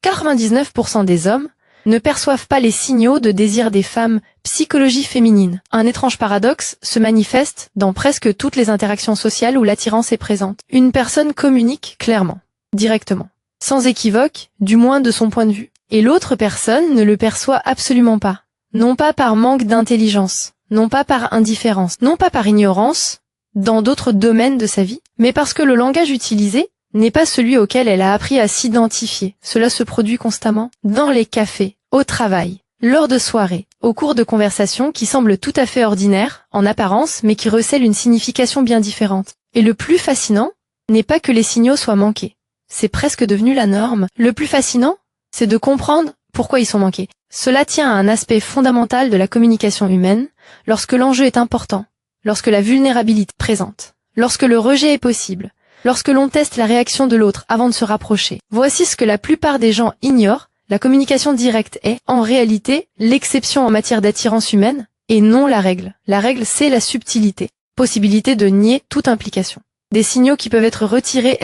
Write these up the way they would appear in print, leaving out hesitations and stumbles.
99% des hommes ne perçoivent pas les signaux de désir des femmes. Psychologie féminine. Un étrange paradoxe se manifeste dans presque toutes les interactions sociales où l'attirance est présente. Une personne communique clairement, directement, sans équivoque, du moins de son point de vue. Et l'autre personne ne le perçoit absolument pas. Non pas par manque d'intelligence, non pas par indifférence, non pas par ignorance dans d'autres domaines de sa vie, mais parce que le langage utilisé n'est pas celui auquel elle a appris à s'identifier. Cela se produit constamment dans les cafés, au travail, lors de soirées, au cours de conversations qui semblent tout à fait ordinaires, en apparence, mais qui recèlent une signification bien différente. Et le plus fascinant n'est pas que les signaux soient manqués. C'est presque devenu la norme. Le plus fascinant, c'est de comprendre pourquoi ils sont manqués. Cela tient à un aspect fondamental de la communication humaine, lorsque l'enjeu est important, lorsque la vulnérabilité est présente, lorsque le rejet est possible, lorsque l'on teste la réaction de l'autre avant de se rapprocher. Voici ce que la plupart des gens ignorent. La communication directe est, en réalité, l'exception en matière d'attirance humaine, et non la règle. La règle, c'est la subtilité. Possibilité de nier toute implication. Des signaux qui peuvent être retirés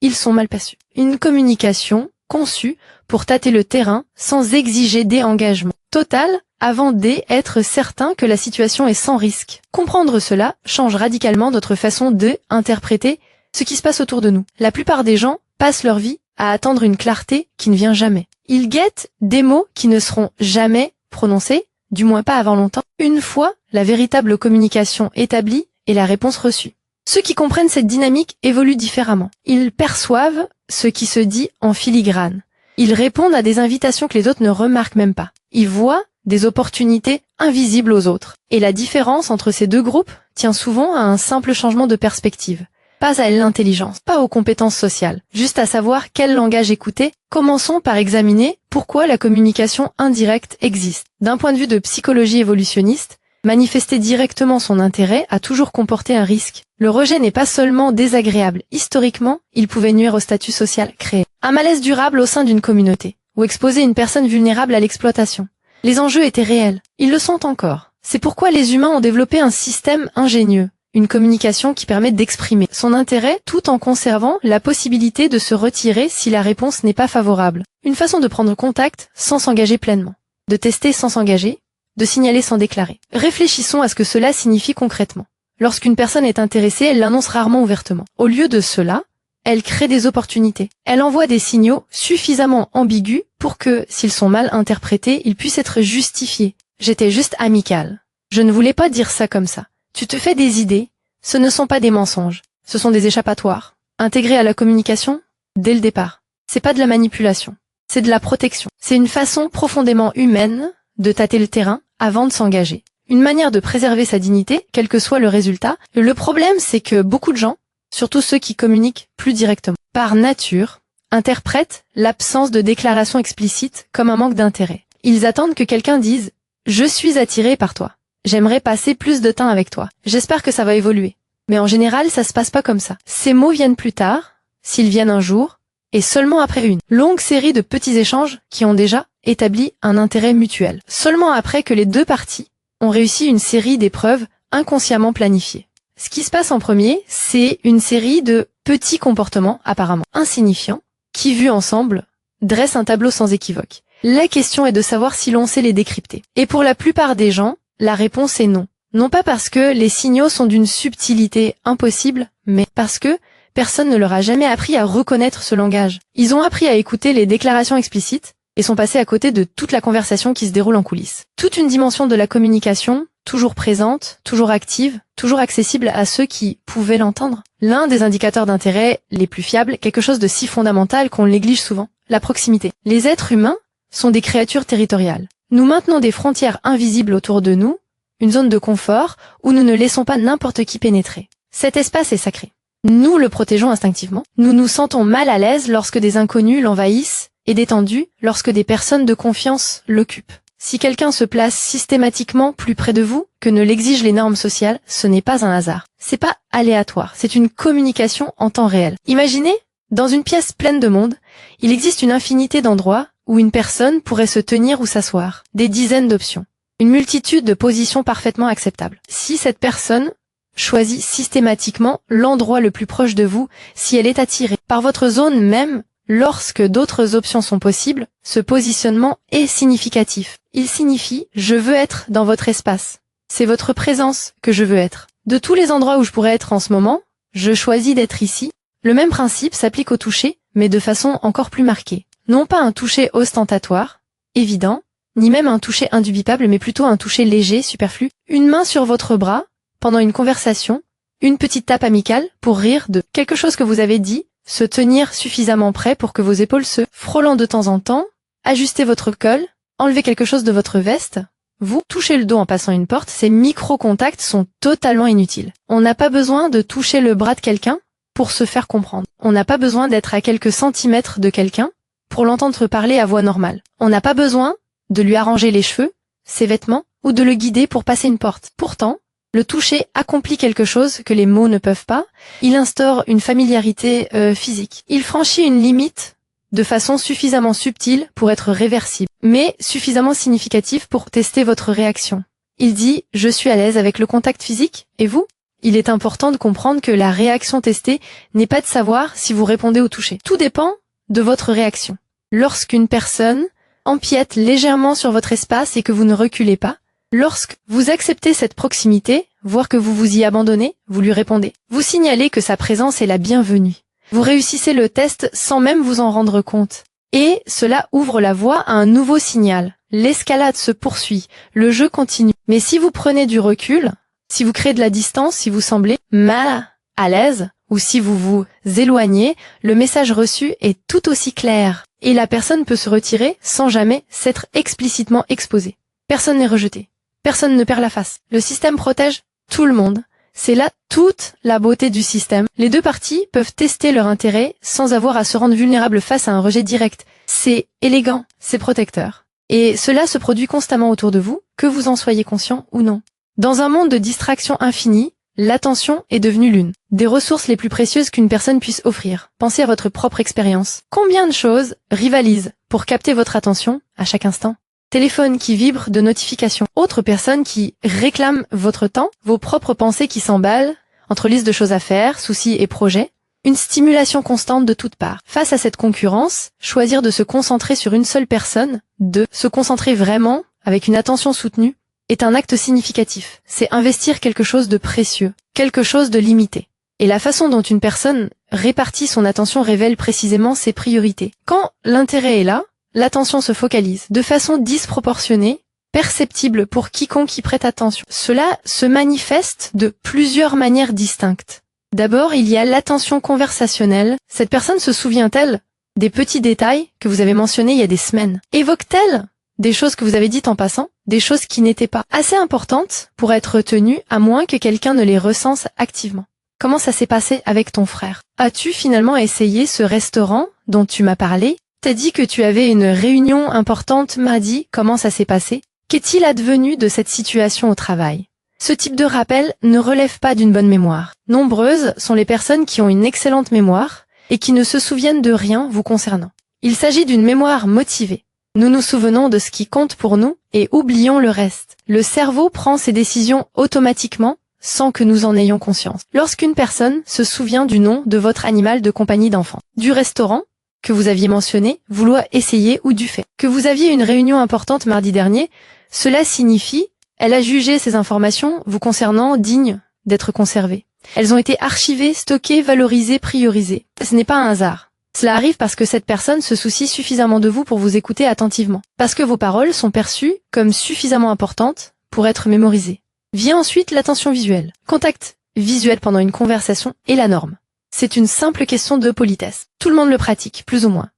ils sont mal perçus. Une communication conçue pour tâter le terrain sans exiger des engagements total avant d'être certain que la situation est sans risque. Comprendre cela change radicalement notre façon d'interpréter ce qui se passe autour de nous. La plupart des gens passent leur vie à attendre une clarté qui ne vient jamais. Ils guettent des mots qui ne seront jamais prononcés, du moins pas avant longtemps, une fois la véritable communication établie et la réponse reçue. Ceux qui comprennent cette dynamique évoluent différemment. Ils perçoivent ce qui se dit en filigrane. Ils répondent à des invitations que les autres ne remarquent même pas. Ils voient des opportunités invisibles aux autres. Et la différence entre ces deux groupes tient souvent à un simple changement de perspective. Pas à l'intelligence, pas aux compétences sociales, juste à savoir quel langage écouter. Commençons par examiner pourquoi la communication indirecte existe. D'un point de vue de psychologie évolutionniste, manifester directement son intérêt a toujours comporté un risque. Le rejet n'est pas seulement désagréable. Historiquement, il pouvait nuire au statut social créé. Un malaise durable au sein d'une communauté, ou exposer une personne vulnérable à l'exploitation. Les enjeux étaient réels. Ils le sont encore. C'est pourquoi les humains ont développé un système ingénieux. Une communication qui permet d'exprimer son intérêt tout en conservant la possibilité de se retirer si la réponse n'est pas favorable. Une façon de prendre contact sans s'engager pleinement. De tester sans s'engager, de signaler sans déclarer. Réfléchissons à ce que cela signifie concrètement. Lorsqu'une personne est intéressée, elle l'annonce rarement ouvertement. Au lieu de cela, elle crée des opportunités. Elle envoie des signaux suffisamment ambigus pour que, s'ils sont mal interprétés, ils puissent être justifiés. J'étais juste amicale. Je ne voulais pas dire ça comme ça. Tu te fais des idées, ce ne sont pas des mensonges, ce sont des échappatoires. Intégrés à la communication, dès le départ. C'est pas de la manipulation, c'est de la protection. C'est une façon profondément humaine de tâter le terrain avant de s'engager. Une manière de préserver sa dignité, quel que soit le résultat. Le problème, c'est que beaucoup de gens, surtout ceux qui communiquent plus directement, par nature, interprètent l'absence de déclaration explicite comme un manque d'intérêt. Ils attendent que quelqu'un dise « Je suis attiré par toi ». J'aimerais passer plus de temps avec toi. J'espère que ça va évoluer. Mais en général, ça se passe pas comme ça. Ces mots viennent plus tard, s'ils viennent un jour, et seulement après une longue série de petits échanges qui ont déjà établi un intérêt mutuel. Seulement après que les deux parties ont réussi une série d'épreuves inconsciemment planifiées. Ce qui se passe en premier, c'est une série de petits comportements apparemment insignifiants qui, vus ensemble, dressent un tableau sans équivoque. La question est de savoir si l'on sait les décrypter. Et pour la plupart des gens, la réponse est non. Non pas parce que les signaux sont d'une subtilité impossible, mais parce que personne ne leur a jamais appris à reconnaître ce langage. Ils ont appris à écouter les déclarations explicites et sont passés à côté de toute la conversation qui se déroule en coulisses. Toute une dimension de la communication, toujours présente, toujours active, toujours accessible à ceux qui pouvaient l'entendre. L'un des indicateurs d'intérêt les plus fiables, quelque chose de si fondamental qu'on le néglige souvent, la proximité. Les êtres humains sont des créatures territoriales. Nous maintenons des frontières invisibles autour de nous, une zone de confort où nous ne laissons pas n'importe qui pénétrer. Cet espace est sacré. Nous le protégeons instinctivement. Nous nous sentons mal à l'aise lorsque des inconnus l'envahissent et détendus lorsque des personnes de confiance l'occupent. Si quelqu'un se place systématiquement plus près de vous que ne l'exigent les normes sociales, ce n'est pas un hasard. C'est pas aléatoire, c'est une communication en temps réel. Imaginez, dans une pièce pleine de monde, il existe une infinité d'endroits où une personne pourrait se tenir ou s'asseoir. Des dizaines d'options. Une multitude de positions parfaitement acceptables. Si cette personne choisit systématiquement l'endroit le plus proche de vous, si elle est attirée par votre zone même, Lorsque d'autres options sont possibles, ce positionnement est significatif. Il signifie « je veux être dans votre espace ». C'est votre présence que je veux être. De tous les endroits où je pourrais être en ce moment, je choisis d'être ici. Le même principe s'applique au toucher, mais de façon encore plus marquée. Non pas un toucher ostentatoire, évident, ni même un toucher indubitable, mais plutôt un toucher léger, superflu. Une main sur votre bras, pendant une conversation, une petite tape amicale pour rire de quelque chose que vous avez dit, se tenir suffisamment près pour que vos épaules se frôlant de temps en temps, ajuster votre col, enlever quelque chose de votre veste. Vous touchez le dos en passant une porte, ces micro-contacts sont totalement inutiles. On n'a pas besoin de toucher le bras de quelqu'un pour se faire comprendre. On n'a pas besoin d'être à quelques centimètres de quelqu'un pour l'entendre parler à voix normale. On n'a pas besoin de lui arranger les cheveux, ses vêtements, ou de le guider pour passer une porte. Pourtant, le toucher accomplit quelque chose que les mots ne peuvent pas. Il instaure une familiarité physique. Il franchit une limite de façon suffisamment subtile pour être réversible, mais suffisamment significatif pour tester votre réaction. Il dit « Je suis à l'aise avec le contact physique, et vous ?» Il est important de comprendre que la réaction testée n'est pas de savoir si vous répondez au toucher. Tout dépend de votre réaction. Lorsqu'une personne empiète légèrement sur votre espace et que vous ne reculez pas, lorsque vous acceptez cette proximité, voire que vous vous y abandonnez, vous lui répondez. Vous signalez que sa présence est la bienvenue. Vous réussissez le test sans même vous en rendre compte. Et cela ouvre la voie à un nouveau signal. L'escalade se poursuit, le jeu continue. Mais si vous prenez du recul, si vous créez de la distance, si vous semblez mal à l'aise, ou si vous vous éloignez, le message reçu est tout aussi clair. Et la personne peut se retirer sans jamais s'être explicitement exposée. Personne n'est rejeté. Personne ne perd la face. Le système protège tout le monde. C'est là toute la beauté du système. Les deux parties peuvent tester leur intérêt sans avoir à se rendre vulnérables face à un rejet direct. C'est élégant, c'est protecteur. Et cela se produit constamment autour de vous, que vous en soyez conscient ou non. Dans un monde de distraction infinie, l'attention est devenue l'une des ressources les plus précieuses qu'une personne puisse offrir. Pensez à votre propre expérience. Combien de choses rivalisent pour capter votre attention à chaque instant ? Téléphone qui vibre de notifications. Autres personnes qui réclament votre temps, vos propres pensées qui s'emballent, entre listes de choses à faire, soucis et projets. Une stimulation constante de toutes parts. Face à cette concurrence, choisir de se concentrer sur une seule personne, de se concentrer vraiment, avec une attention soutenue, est un acte significatif. C'est investir quelque chose de précieux, quelque chose de limité. Et la façon dont une personne répartit son attention révèle précisément ses priorités. Quand l'intérêt est là, l'attention se focalise de façon disproportionnée, perceptible pour quiconque y prête attention. Cela se manifeste de plusieurs manières distinctes. D'abord, il y a l'attention conversationnelle. Cette personne se souvient-elle des petits détails que vous avez mentionnés il y a des semaines? Évoque-t-elle des choses que vous avez dites en passant, des choses qui n'étaient pas assez importantes pour être retenues, à moins que quelqu'un ne les recense activement? Comment ça s'est passé avec ton frère? As-tu finalement essayé ce restaurant dont tu m'as parlé? T'as dit que tu avais une réunion importante mardi, comment ça s'est passé? Qu'est-il advenu de cette situation au travail? Ce type de rappel ne relève pas d'une bonne mémoire. Nombreuses sont les personnes qui ont une excellente mémoire et qui ne se souviennent de rien vous concernant. Il s'agit d'une mémoire motivée. Nous nous souvenons de ce qui compte pour nous et oublions le reste. Le cerveau prend ses décisions automatiquement sans que nous en ayons conscience. Lorsqu'une personne se souvient du nom de votre animal de compagnie d'enfant, du restaurant que vous aviez mentionné, vouloir essayer ou du fait que vous aviez une réunion importante mardi dernier, cela signifie elle a jugé ces informations vous concernant dignes d'être conservées. Elles ont été archivées, stockées, valorisées, priorisées. Ce n'est pas un hasard. Cela arrive parce que cette personne se soucie suffisamment de vous pour vous écouter attentivement. Parce que vos paroles sont perçues comme suffisamment importantes pour être mémorisées. Vient ensuite l'attention visuelle. Contact visuel pendant une conversation est la norme. C'est une simple question de politesse. Tout le monde le pratique, plus ou moins.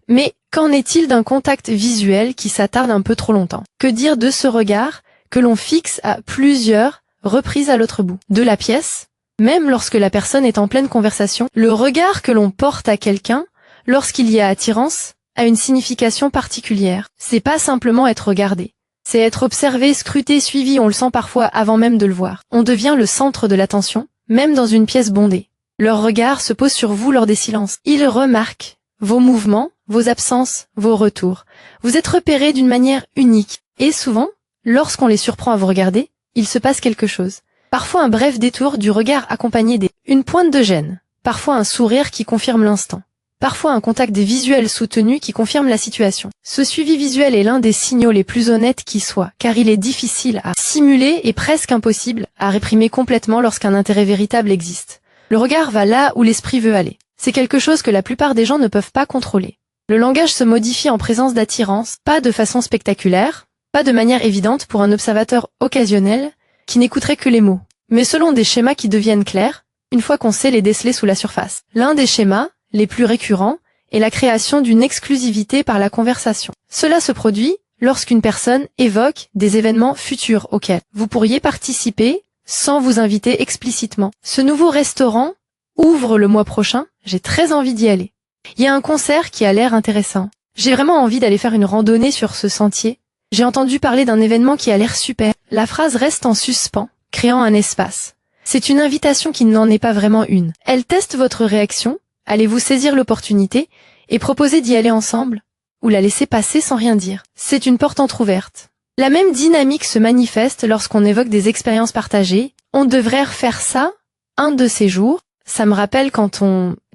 Mais qu'en est-il d'un contact visuel qui s'attarde un peu trop longtemps? Que dire de ce regard que l'on fixe à plusieurs reprises à l'autre bout de la pièce, même lorsque la personne est en pleine conversation? Le regard que l'on porte à quelqu'un, lorsqu'il y a attirance, a une signification particulière. C'est pas simplement être regardé. C'est être observé, scruté, suivi, on le sent parfois avant même de le voir. On devient le centre de l'attention, même dans une pièce bondée. Leur regard se pose sur vous lors des silences. Ils remarquent vos mouvements, vos absences, vos retours. Vous êtes repéré d'une manière unique. Et souvent, lorsqu'on les surprend à vous regarder, il se passe quelque chose. Parfois un bref détour du regard accompagné une pointe de gêne. Parfois un sourire qui confirme l'instant. Parfois un contact visuel soutenu qui confirme la situation. Ce suivi visuel est l'un des signaux les plus honnêtes qui soient, car il est difficile à simuler et presque impossible à réprimer complètement lorsqu'un intérêt véritable existe. Le regard va là où l'esprit veut aller. C'est quelque chose que la plupart des gens ne peuvent pas contrôler. Le langage se modifie en présence d'attirance, pas de façon spectaculaire, pas de manière évidente pour un observateur occasionnel qui n'écouterait que les mots, mais selon des schémas qui deviennent clairs, une fois qu'on sait les déceler sous la surface. L'un des schémas, les plus récurrents, est la création d'une exclusivité par la conversation. Cela se produit lorsqu'une personne évoque des événements futurs auxquels vous pourriez participer sans vous inviter explicitement. Ce nouveau restaurant ouvre le mois prochain, j'ai très envie d'y aller. Il y a un concert qui a l'air intéressant. J'ai vraiment envie d'aller faire une randonnée sur ce sentier. J'ai entendu parler d'un événement qui a l'air super. La phrase reste en suspens, créant un espace. C'est une invitation qui n'en est pas vraiment une. Elle teste votre réaction. Allez-vous saisir l'opportunité et proposer d'y aller ensemble ou la laisser passer sans rien dire? C'est une porte entrouverte. La même dynamique se manifeste lorsqu'on évoque des expériences partagées. On devrait refaire ça un de ces jours. Ça me rappelle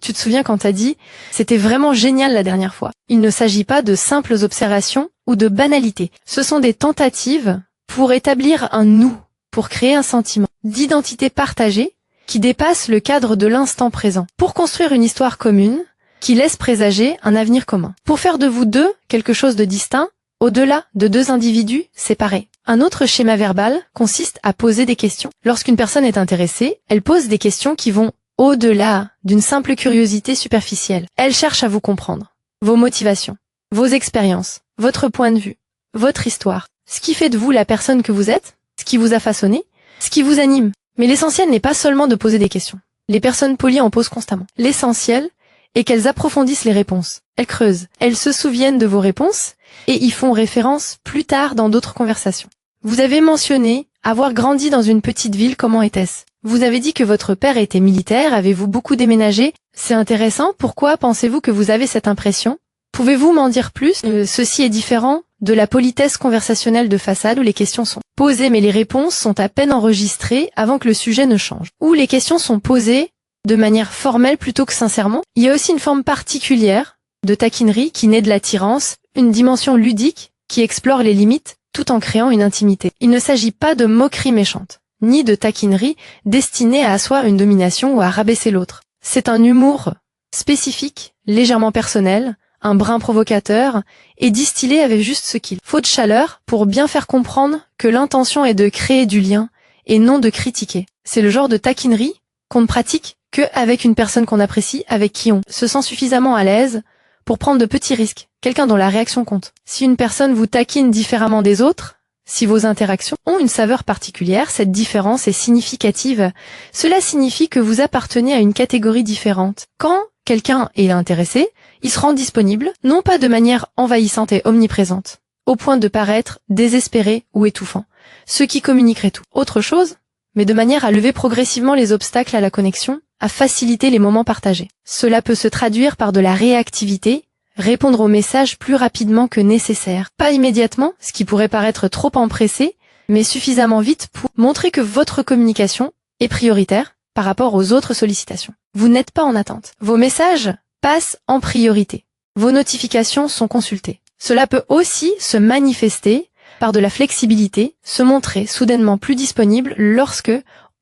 tu te souviens quand t'as dit « C'était vraiment génial la dernière fois ». Il ne s'agit pas de simples observations ou de banalités. Ce sont des tentatives pour établir un « nous », pour créer un sentiment d'identité partagée qui dépasse le cadre de l'instant présent, pour construire une histoire commune qui laisse présager un avenir commun. Pour faire de vous deux quelque chose de distinct, au-delà de deux individus séparés. Un autre schéma verbal consiste à poser des questions. Lorsqu'une personne est intéressée, elle pose des questions qui vont au-delà d'une simple curiosité superficielle. Elle cherche à vous comprendre. Vos motivations, vos expériences, votre point de vue, votre histoire, ce qui fait de vous la personne que vous êtes, ce qui vous a façonné, ce qui vous anime. Mais l'essentiel n'est pas seulement de poser des questions. Les personnes polies en posent constamment. L'essentiel est qu'elles approfondissent les réponses. Elles creusent. Elles se souviennent de vos réponses et y font référence plus tard dans d'autres conversations. Vous avez mentionné avoir grandi dans une petite ville, comment était-ce? Vous avez dit que votre père était militaire, avez-vous beaucoup déménagé? C'est intéressant, pourquoi pensez-vous que vous avez cette impression? Pouvez-vous m'en dire plus? Ceci est différent de la politesse conversationnelle de façade où les questions sont posées mais les réponses sont à peine enregistrées avant que le sujet ne change. Où les questions sont posées de manière formelle plutôt que sincèrement. Il y a aussi une forme particulière de taquinerie qui naît de l'attirance, une dimension ludique qui explore les limites tout en créant une intimité. Il ne s'agit pas de moquerie méchante, ni de taquinerie destinée à asseoir une domination ou à rabaisser l'autre. C'est un humour spécifique, légèrement personnel, un brin provocateur, et distillé avec juste ce qu'il faut de chaleur pour bien faire comprendre que l'intention est de créer du lien et non de critiquer. C'est le genre de taquinerie qu'on ne pratique que avec une personne qu'on apprécie, avec qui on se sent suffisamment à l'aise pour prendre de petits risques, quelqu'un dont la réaction compte. Si une personne vous taquine différemment des autres, si vos interactions ont une saveur particulière, cette différence est significative. Cela signifie que vous appartenez à une catégorie différente. Quand quelqu'un est intéressé, il se rend disponible, non pas de manière envahissante et omniprésente, au point de paraître désespéré ou étouffant, ce qui communiquerait tout. Autre chose, mais de manière à lever progressivement les obstacles à la connexion, à faciliter les moments partagés. Cela peut se traduire par de la réactivité, répondre aux messages plus rapidement que nécessaire. Pas immédiatement, ce qui pourrait paraître trop empressé, mais suffisamment vite pour montrer que votre communication est prioritaire par rapport aux autres sollicitations. Vous n'êtes pas en attente. Vos messages passent en priorité. Vos notifications sont consultées. Cela peut aussi se manifester par de la flexibilité, se montrer soudainement plus disponible lorsque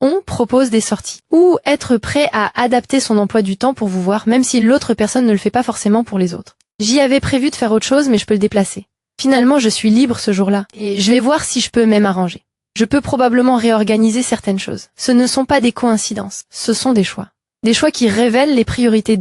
on propose des sorties, ou être prêt à adapter son emploi du temps pour vous voir, même si l'autre personne ne le fait pas forcément pour les autres. J'y avais prévu de faire autre chose, mais je peux le déplacer. Finalement, je suis libre ce jour-là, et je vais voir si je peux même arranger. Je peux probablement réorganiser certaines choses. Ce ne sont pas des coïncidences, ce sont des choix. Des choix qui révèlent les priorités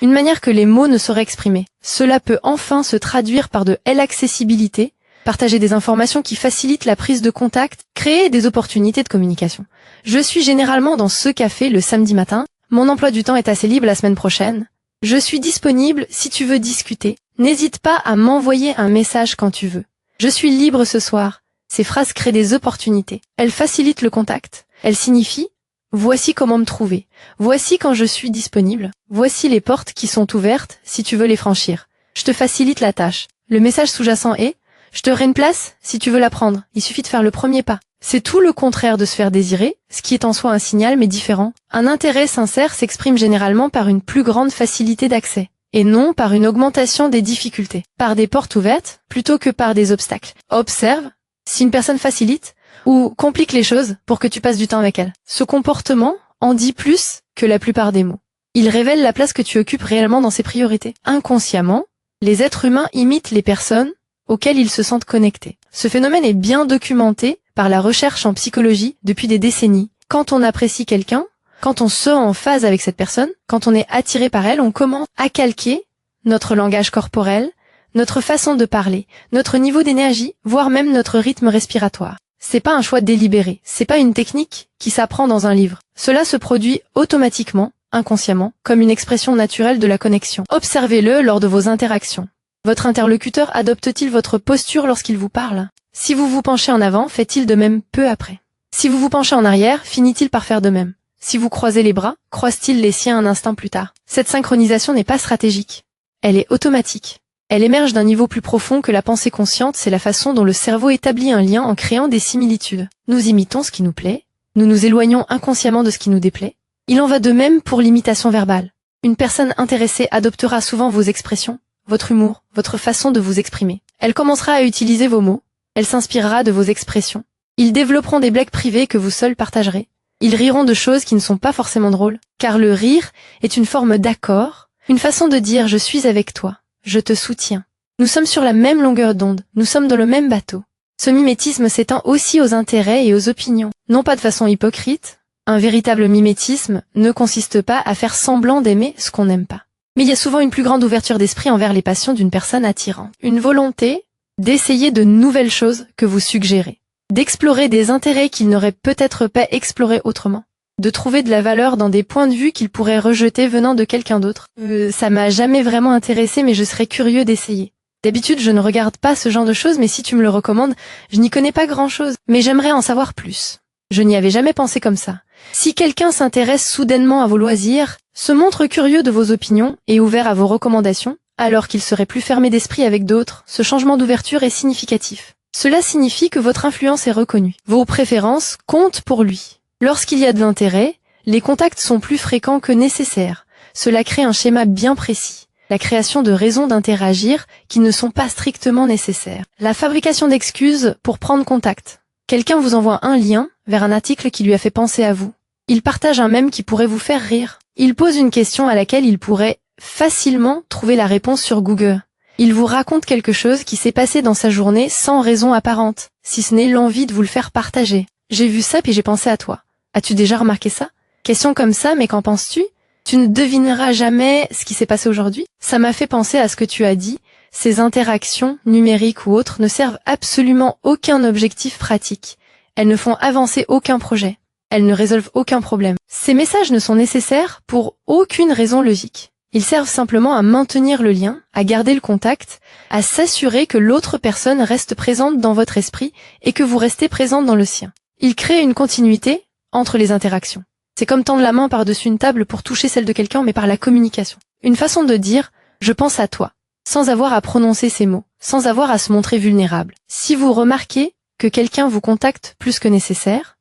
une manière que les mots ne sauraient exprimer. Cela peut enfin se traduire par de l'accessibilité, partager des informations qui facilitent la prise de contact, créer des opportunités de communication. Je suis généralement dans ce café le samedi matin. Mon emploi du temps est assez libre la semaine prochaine. Je suis disponible si tu veux discuter. N'hésite pas à m'envoyer un message quand tu veux. Je suis libre ce soir. Ces phrases créent des opportunités. Elles facilitent le contact. Elles signifient « Voici comment me trouver. Voici quand je suis disponible. Voici les portes qui sont ouvertes si tu veux les franchir. Je te facilite la tâche. » Le message sous-jacent est « Je te aurai une place si tu veux la prendre. Il suffit de faire le premier pas. » C'est tout le contraire de se faire désirer, ce qui est en soi un signal mais différent. Un intérêt sincère s'exprime généralement par une plus grande facilité d'accès. et non par une augmentation des difficultés, par des portes ouvertes plutôt que par des obstacles. Observe si une personne facilite ou complique les choses pour que tu passes du temps avec elle. Ce comportement en dit plus que la plupart des mots. Il révèle la place que tu occupes réellement dans ses priorités. Inconsciemment, les êtres humains imitent les personnes auxquelles ils se sentent connectés. Ce phénomène est bien documenté par la recherche en psychologie depuis des décennies. Quand on apprécie quelqu'un, quand on se sent en phase avec cette personne, quand on est attiré par elle, on commence à calquer notre langage corporel, notre façon de parler, notre niveau d'énergie, voire même notre rythme respiratoire. C'est pas un choix délibéré, c'est pas une technique qui s'apprend dans un livre. Cela se produit automatiquement, inconsciemment, comme une expression naturelle de la connexion. Observez-le lors de vos interactions. Votre interlocuteur adopte-t-il votre posture lorsqu'il vous parle? Si vous vous penchez en avant, fait-il de même peu après? Si vous vous penchez en arrière, finit-il par faire de même? Si vous croisez les bras, croise-t-il les siens un instant plus tard? Cette synchronisation n'est pas stratégique. Elle est automatique. Elle émerge d'un niveau plus profond que la pensée consciente, c'est la façon dont le cerveau établit un lien en créant des similitudes. Nous imitons ce qui nous plaît, nous nous éloignons inconsciemment de ce qui nous déplaît. Il en va de même pour l'imitation verbale. Une personne intéressée adoptera souvent vos expressions, votre humour, votre façon de vous exprimer. Elle commencera à utiliser vos mots, elle s'inspirera de vos expressions. Ils développeront des blagues privées que vous seuls partagerez. Ils riront de choses qui ne sont pas forcément drôles, car le rire est une forme d'accord, une façon de dire « je suis avec toi ». Je te soutiens. Nous sommes sur la même longueur d'onde, nous sommes dans le même bateau. Ce mimétisme s'étend aussi aux intérêts et aux opinions. Non pas de façon hypocrite, un véritable mimétisme ne consiste pas à faire semblant d'aimer ce qu'on n'aime pas. Mais il y a souvent une plus grande ouverture d'esprit envers les passions d'une personne attirante. Une volonté d'essayer de nouvelles choses que vous suggérez. D'explorer des intérêts qu'il n'aurait peut-être pas explorés autrement. De trouver de la valeur dans des points de vue qu'il pourrait rejeter venant de quelqu'un d'autre. Ça m'a jamais vraiment intéressé, mais je serais curieux d'essayer. D'habitude, je ne regarde pas ce genre de choses, mais si tu me le recommandes, je n'y connais pas grand-chose, mais j'aimerais en savoir plus. Je n'y avais jamais pensé comme ça. Si quelqu'un s'intéresse soudainement à vos loisirs, se montre curieux de vos opinions et ouvert à vos recommandations, alors qu'il serait plus fermé d'esprit avec d'autres, ce changement d'ouverture est significatif. Cela signifie que votre influence est reconnue. Vos préférences comptent pour lui. Lorsqu'il y a de l'intérêt, les contacts sont plus fréquents que nécessaires. Cela crée un schéma bien précis. La création de raisons d'interagir qui ne sont pas strictement nécessaires. La fabrication d'excuses pour prendre contact. Quelqu'un vous envoie un lien vers un article qui lui a fait penser à vous. Il partage un mème qui pourrait vous faire rire. Il pose une question à laquelle il pourrait facilement trouver la réponse sur Google. Il vous raconte quelque chose qui s'est passé dans sa journée sans raison apparente, si ce n'est l'envie de vous le faire partager. J'ai vu ça puis j'ai pensé à toi. As-tu déjà remarqué ça? Question comme ça, mais qu'en penses-tu? Tu ne devineras jamais ce qui s'est passé aujourd'hui. Ça m'a fait penser à ce que tu as dit. Ces interactions, numériques ou autres, ne servent absolument aucun objectif pratique. Elles ne font avancer aucun projet. Elles ne résolvent aucun problème. Ces messages ne sont nécessaires pour aucune raison logique. Ils servent simplement à maintenir le lien, à garder le contact, à s'assurer que l'autre personne reste présente dans votre esprit et que vous restez présente dans le sien. Ils créent une continuité entre les interactions. C'est comme tendre la main par-dessus une table pour toucher celle de quelqu'un, mais par la communication. Une façon de dire « je pense à toi », sans avoir à prononcer ces mots, sans avoir à se montrer vulnérable. Si vous remarquez que quelqu'un vous contacte plus que nécessaire,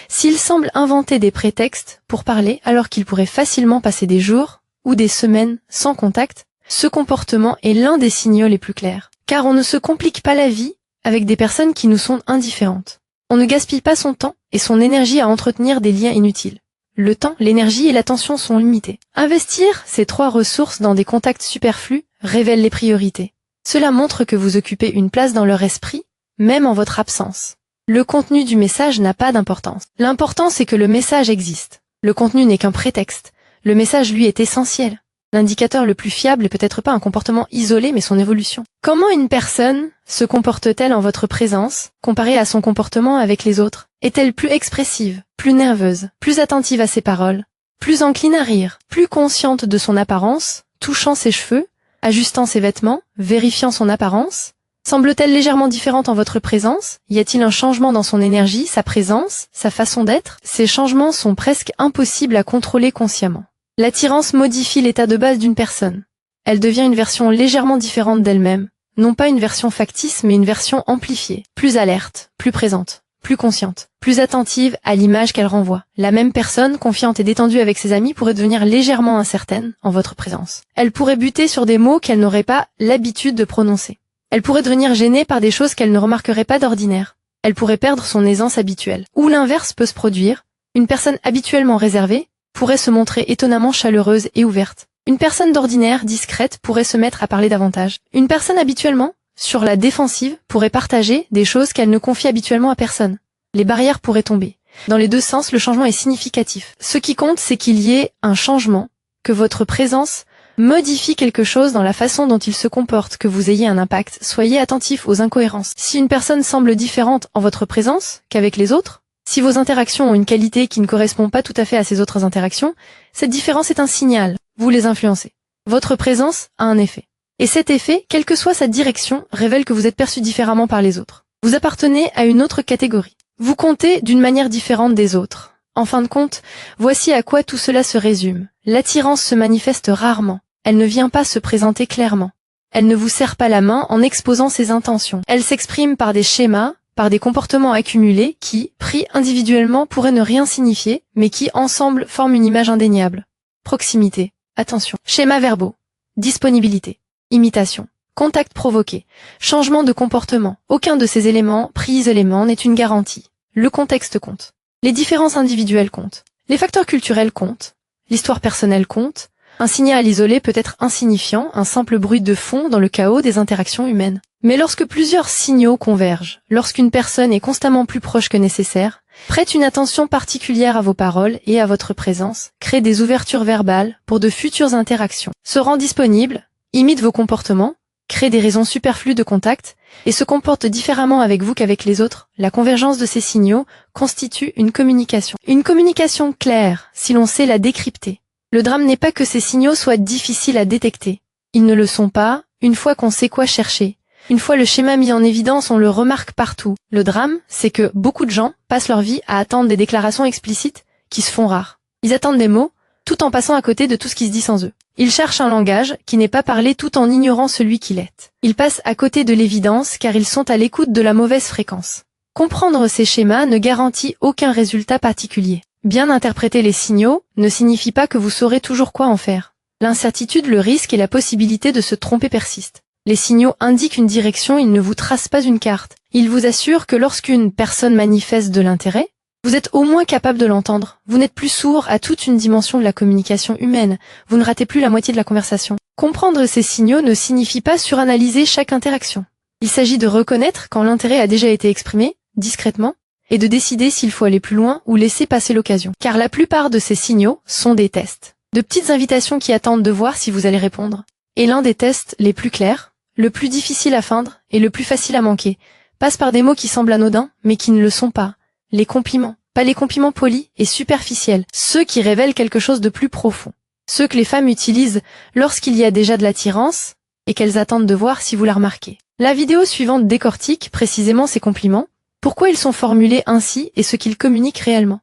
s'il semble inventer des prétextes pour parler alors qu'il pourrait facilement passer des jours ou des semaines sans contact, ce comportement est l'un des signaux les plus clairs. Car on ne se complique pas la vie avec des personnes qui nous sont indifférentes. On ne gaspille pas son temps et son énergie à entretenir des liens inutiles. Le temps, l'énergie et l'attention sont limités. Investir ces trois ressources dans des contacts superflus révèle les priorités. Cela montre que vous occupez une place dans leur esprit, même en votre absence. Le contenu du message n'a pas d'importance. L'important c'est que le message existe. Le contenu n'est qu'un prétexte. Le message, lui, est essentiel. L'indicateur le plus fiable est peut-être pas un comportement isolé, mais son évolution. Comment une personne se comporte-t-elle en votre présence, comparée à son comportement avec les autres? Est-elle plus expressive, plus nerveuse, plus attentive à ses paroles, plus encline à rire, plus consciente de son apparence, touchant ses cheveux, ajustant ses vêtements, vérifiant son apparence? Semble-t-elle légèrement différente en votre présence? Y a-t-il un changement dans son énergie, sa présence, sa façon d'être? Ces changements sont presque impossibles à contrôler consciemment. L'attirance modifie l'état de base d'une personne. Elle devient une version légèrement différente d'elle-même, non pas une version factice mais une version amplifiée, plus alerte, plus présente, plus consciente, plus attentive à l'image qu'elle renvoie. La même personne, confiante et détendue avec ses amis, pourrait devenir légèrement incertaine en votre présence. Elle pourrait buter sur des mots qu'elle n'aurait pas l'habitude de prononcer. Elle pourrait devenir gênée par des choses qu'elle ne remarquerait pas d'ordinaire. Elle pourrait perdre son aisance habituelle. Ou l'inverse peut se produire. Une personne habituellement réservée pourrait se montrer étonnamment chaleureuse et ouverte. Une personne d'ordinaire, discrète, pourrait se mettre à parler davantage. Une personne habituellement sur la défensive pourrait partager des choses qu'elle ne confie habituellement à personne. Les barrières pourraient tomber. Dans les deux sens, le changement est significatif. Ce qui compte, c'est qu'il y ait un changement, que votre présence modifie quelque chose dans la façon dont il se comporte, que vous ayez un impact. Soyez attentif aux incohérences. Si une personne semble différente en votre présence qu'avec les autres, si vos interactions ont une qualité qui ne correspond pas tout à fait à ces autres interactions, cette différence est un signal. Vous les influencez. Votre présence a un effet. Et cet effet, quelle que soit sa direction, révèle que vous êtes perçu différemment par les autres. Vous appartenez à une autre catégorie. Vous comptez d'une manière différente des autres. En fin de compte, voici à quoi tout cela se résume. L'attirance se manifeste rarement. Elle ne vient pas se présenter clairement. Elle ne vous serre pas la main en exposant ses intentions. Elle s'exprime par des schémas, par des comportements accumulés qui, pris individuellement, pourraient ne rien signifier, mais qui, ensemble, forment une image indéniable. Proximité. Attention. Schémas verbaux. Disponibilité. Imitation. Contact provoqué. Changement de comportement. Aucun de ces éléments, pris isolément, n'est une garantie. Le contexte compte. Les différences individuelles comptent. Les facteurs culturels comptent. L'histoire personnelle compte. Un signal isolé peut être insignifiant, un simple bruit de fond dans le chaos des interactions humaines. Mais lorsque plusieurs signaux convergent, lorsqu'une personne est constamment plus proche que nécessaire, prête une attention particulière à vos paroles et à votre présence, crée des ouvertures verbales pour de futures interactions, se rend disponible, imite vos comportements, crée des raisons superflues de contact et se comporte différemment avec vous qu'avec les autres, la convergence de ces signaux constitue une communication. Une communication claire, si l'on sait la décrypter. Le drame n'est pas que ces signaux soient difficiles à détecter. Ils ne le sont pas, une fois qu'on sait quoi chercher. Une fois le schéma mis en évidence, on le remarque partout. Le drame, c'est que beaucoup de gens passent leur vie à attendre des déclarations explicites qui se font rares. Ils attendent des mots, tout en passant à côté de tout ce qui se dit sans eux. Ils cherchent un langage qui n'est pas parlé tout en ignorant celui qu'il est. Ils passent à côté de l'évidence car ils sont à l'écoute de la mauvaise fréquence. Comprendre ces schémas ne garantit aucun résultat particulier. Bien interpréter les signaux ne signifie pas que vous saurez toujours quoi en faire. L'incertitude, le risque et la possibilité de se tromper persistent. Les signaux indiquent une direction, ils ne vous tracent pas une carte. Ils vous assurent que lorsqu'une personne manifeste de l'intérêt, vous êtes au moins capable de l'entendre. Vous n'êtes plus sourd à toute une dimension de la communication humaine. Vous ne ratez plus la moitié de la conversation. Comprendre ces signaux ne signifie pas suranalyser chaque interaction. Il s'agit de reconnaître quand l'intérêt a déjà été exprimé, discrètement, et de décider s'il faut aller plus loin ou laisser passer l'occasion. Car la plupart de ces signaux sont des tests. De petites invitations qui attendent de voir si vous allez répondre. Et l'un des tests les plus clairs, le plus difficile à feindre et le plus facile à manquer, passe par des mots qui semblent anodins, mais qui ne le sont pas. Les compliments. Pas les compliments polis et superficiels, ceux qui révèlent quelque chose de plus profond. Ceux que les femmes utilisent lorsqu'il y a déjà de l'attirance et qu'elles attendent de voir si vous la remarquez. La vidéo suivante décortique précisément ces compliments, pourquoi ils sont formulés ainsi et ce qu'ils communiquent réellement.